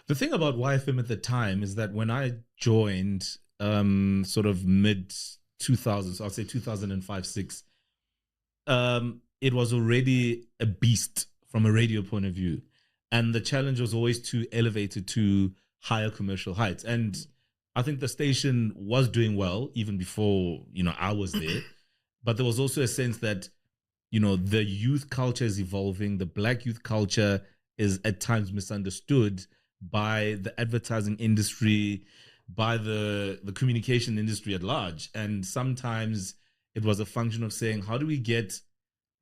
The thing about YFM at the time is that when I joined, sort of mid 2000s, so I'll say 2005, 6, it was already a beast from a radio point of view. And the challenge was always to elevate it to higher commercial heights. And I think the station was doing well even before, I was there. But there was also a sense that, the youth culture is evolving. The Black youth culture is at times misunderstood by the advertising industry, by the communication industry at large. And sometimes it was a function of saying, how do we get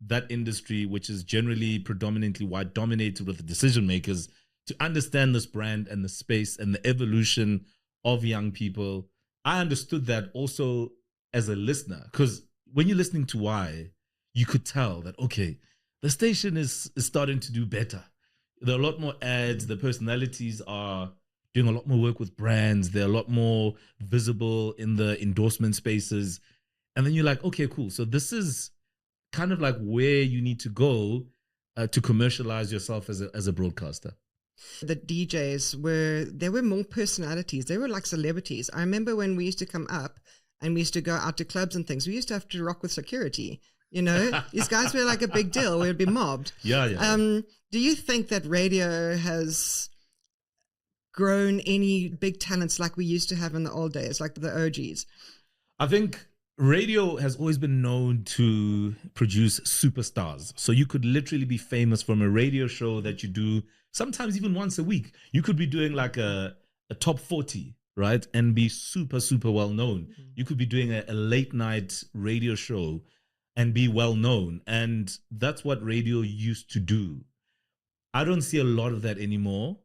that industry, which is generally predominantly white dominated with the decision makers, to understand this brand and the space and the evolution of young people? I understood that also as a listener, because when you're listening to Y, you could tell that, okay, the station is starting to do better. There are a lot more ads. The personalities are doing a lot more work with brands. They're a lot more visible in the endorsement spaces. And then you're like, okay, cool. So this is kind of like where you need to go to commercialize yourself as a broadcaster. The DJs there were more personalities. They were like celebrities. I remember when we used to come up and we used to go out to clubs and things, we used to have to rock with security. These guys were like a big deal. We'd be mobbed. Yeah. Do you think that radio has grown any big talents like we used to have in the old days, like the OGs? I think radio has always been known to produce superstars. So you could literally be famous from a radio show that you do sometimes even once a week. You could be doing like a top 40, right? And be super, super well known. Mm-hmm. You could be doing a late night radio show and be well known. And that's what radio used to do. I don't see a lot of that anymore.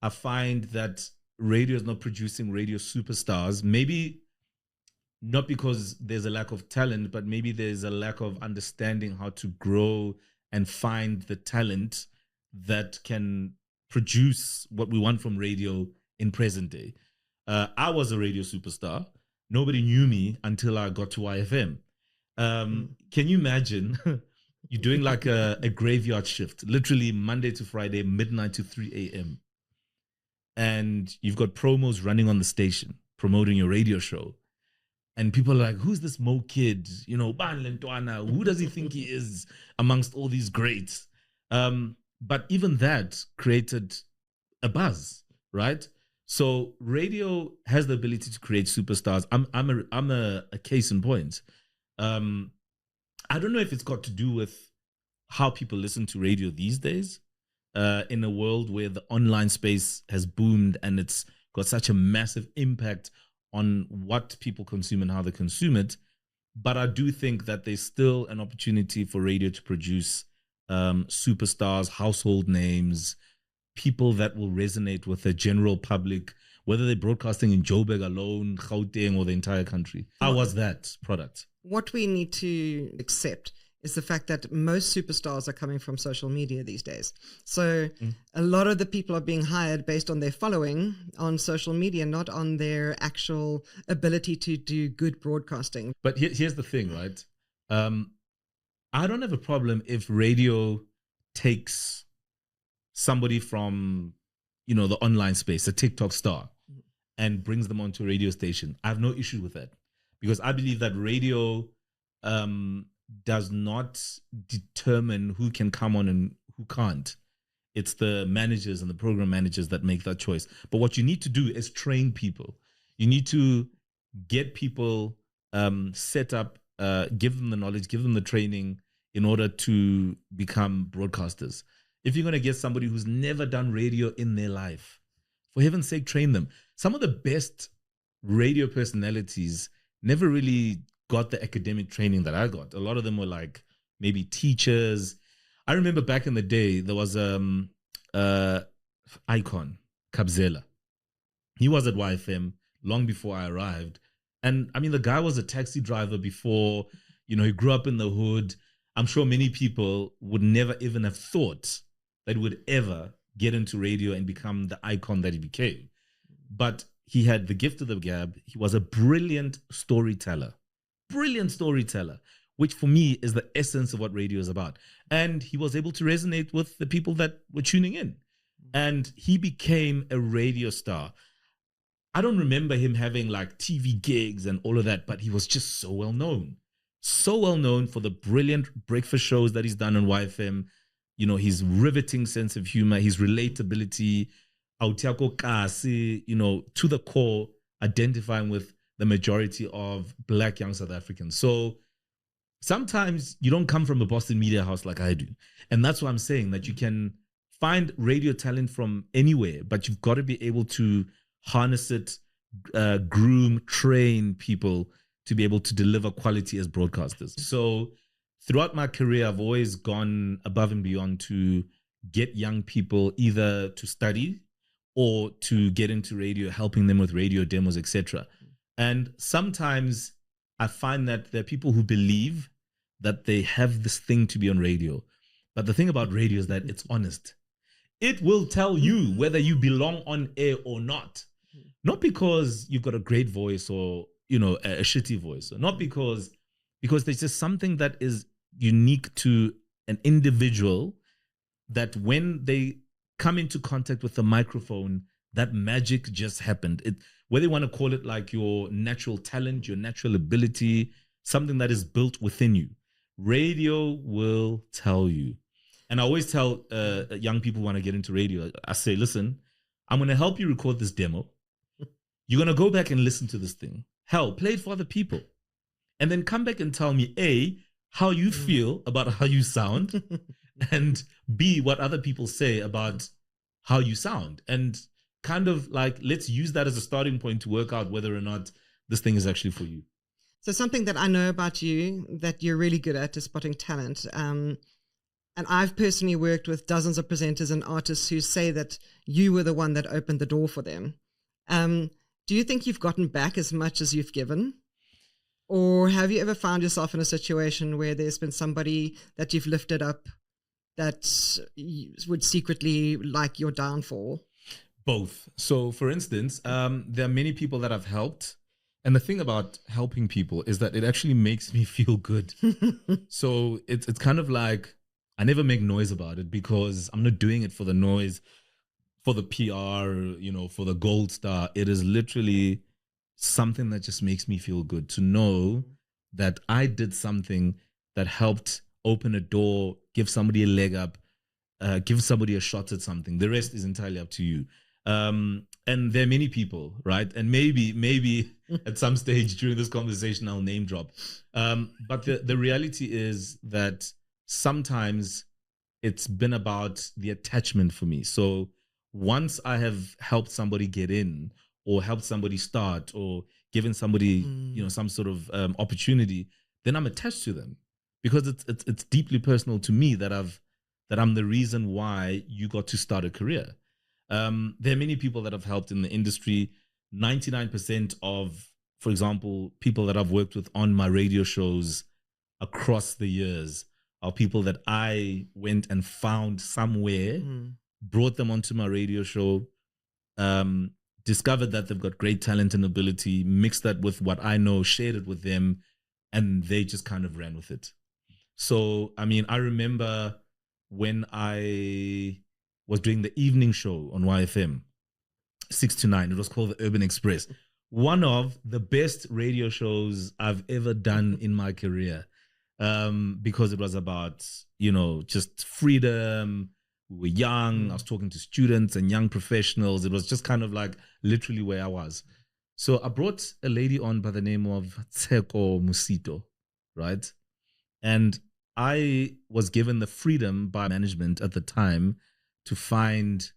I find that radio is not producing radio superstars. Maybe not because there's a lack of talent, but maybe there's a lack of understanding how to grow and find the talent that can produce what we want from radio in present day. I was a radio superstar. Nobody knew me until I got to YFM. Can you imagine you're doing like a graveyard shift, literally Monday to Friday, midnight to 3 a.m. And you've got promos running on the station, promoting your radio show. And people are like, who's this Mo kid? Ban Lentwana, who does he think he is amongst all these greats? But even that created a buzz, right? So radio has the ability to create superstars. I'm a case in point. I don't know if it's got to do with how people listen to radio these days, in a world where the online space has boomed and it's got such a massive impact on what people consume and how they consume it. But I do think that there's still an opportunity for radio to produce superstars, household names, people that will resonate with the general public, whether they're broadcasting in Joburg alone, Gauteng, or the entire country. How was that product? What we need to accept is the fact that most superstars are coming from social media these days. So a lot of the people are being hired based on their following on social media, not on their actual ability to do good broadcasting. But here's the thing, right? I don't have a problem if radio takes somebody from, the online space, a TikTok star, and brings them onto a radio station. I have no issue with that, because I believe that radio does not determine who can come on and who can't. It's the managers and the program managers that make that choice. But what you need to do is train people. You need to get people set up, give them the knowledge, give them the training in order to become broadcasters. If you're going to get somebody who's never done radio in their life, for heaven's sake, train them. Some of the best radio personalities never really got the academic training that I got. A lot of them were like maybe teachers. I remember back in the day, there was Icon, Kabzela. He was at YFM long before I arrived. And I mean, the guy was a taxi driver before, he grew up in the hood. I'm sure many people would never even have thought that he would ever get into radio and become the icon that he became. But he had the gift of the gab. He was a brilliant storyteller, which for me is the essence of what radio is about. And he was able to resonate with the people that were tuning in. And he became a radio star. I don't remember him having like TV gigs and all of that, but he was just so well known. So well known for the brilliant breakfast shows that he's done on YFM. You know, his riveting sense of humor, his relatability, Autiako Kasi, you know, to the core, identifying with the majority of Black young South Africans. So sometimes you don't come from a Boston media house like I do. And that's why I'm saying that you can find radio talent from anywhere, but you've got to be able to harness it, groom, train people to be able to deliver quality as broadcasters. So throughout my career, I've always gone above and beyond to get young people either to study or to get into radio, helping them with radio demos, etc. And sometimes I find that there are people who believe that they have this thing to be on radio. But the thing about radio is that it's honest. It will tell you whether you belong on air or not. Not because you've got a great voice or, you know, a shitty voice. Or not because there's just something that is unique to an individual that when they come into contact with the microphone, that magic just happened. Whether you want to call it like your natural talent, your natural ability, something that is built within you. Radio will tell you. And I always tell young people who want to get into radio, I say, listen, I'm going to help you record this demo. You're going to go back and listen to this thing. Hell, play it for other people. And then come back and tell me, A, how you feel about how you sound, and B, what other people say about how you sound. And kind of like, let's use that as a starting point to work out whether or not this thing is actually for you. So something that I know about you that you're really good at is spotting talent. And I've personally worked with dozens of presenters and artists who say that you were the one that opened the door for them. Do you think you've gotten back as much as you've given? Or have you ever found yourself in a situation where there's been somebody that you've lifted up that would secretly like your downfall? Both. So for instance, there are many people that I've helped. And the thing about helping people is that it actually makes me feel good. So it's kind of like, I never make noise about it because I'm not doing it for the noise, for the PR, you know, for the gold star. It is literally something that just makes me feel good to know that I did something that helped open a door, give somebody a leg up, give somebody a shot at something. The rest is entirely up to you. And there are many people, right? And maybe at some stage during this conversation, I'll name drop. But the reality is that sometimes it's been about the attachment for me. So once I have helped somebody get in or helped somebody start or given somebody, you know, some sort of opportunity, then I'm attached to them because it's deeply personal to me that I'm the reason why you got to start a career. There are many people that have helped in the industry. 99% of, for example, people that I've worked with on my radio shows across the years are people that I went and found somewhere, brought them onto my radio show, discovered that they've got great talent and ability, mixed that with what I know, shared it with them, and they just kind of ran with it. So, I mean, I remember when I was doing the evening show on YFM, 6 to 9. It was called the Urban Express. One of the best radio shows I've ever done in my career, because it was about, you know, just freedom. We were young. I was talking to students and young professionals. It was just kind of like literally where I was. So I brought a lady on by the name of Tseko Musito, right? And I was given the freedom by management at the time to find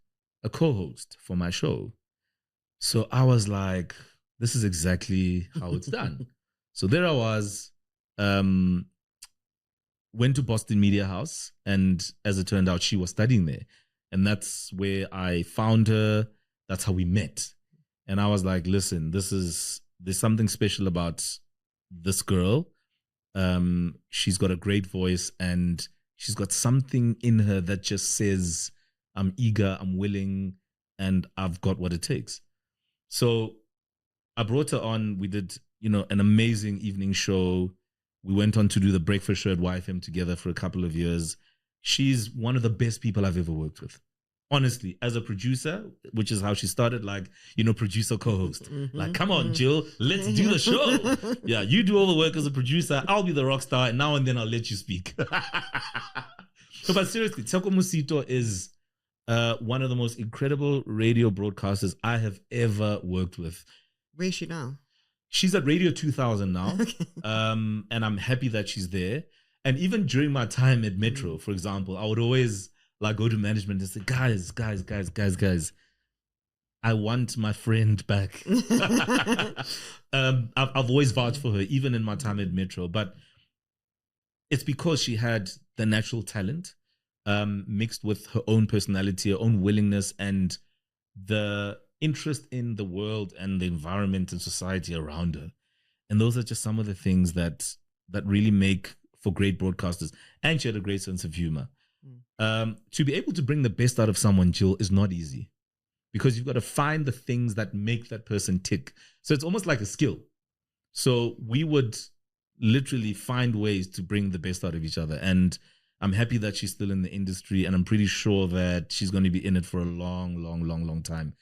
a co-host for my show. So I was like, this is exactly how it's done. So there I was, went to Boston Media House, and as it turned out, she was studying there. And that's where I found her. That's how we met. And I was like, listen, there's something special about this girl. She's got a great voice and she's got something in her that just says, I'm eager, I'm willing, and I've got what it takes. So I brought her on. We did, you know, an amazing evening show. We went on to do the breakfast show at YFM together for a couple of years. She's one of the best people I've ever worked with. honestly, as a producer, which is how she started, like, producer co-host. Like, come on, Jill, let's do the show. Yeah, you do all the work as a producer. I'll be the rock star, and now and then I'll let you speak. No, but seriously, Teko Musito is one of the most incredible radio broadcasters I have ever worked with. Where is she now? She's at Radio 2000 now. Okay. And I'm happy that she's there. And even during my time at Metro, for example, I would always like go to management and say, guys, I want my friend back. I've always vouched for her, even in my time at Metro. But it's because she had the natural talent mixed with her own personality, her own willingness, and the interest in the world and the environment and society around her. And those are just some of the things that really make for great broadcasters. And she had a great sense of humor. To be able to bring the best out of someone, Jill, is not easy, because you've got to find the things that make that person tick. So it's almost like a skill. So we would literally find ways to bring the best out of each other. And I'm happy that she's still in the industry, and I'm pretty sure that she's going to be in it for a long, long, long, long time.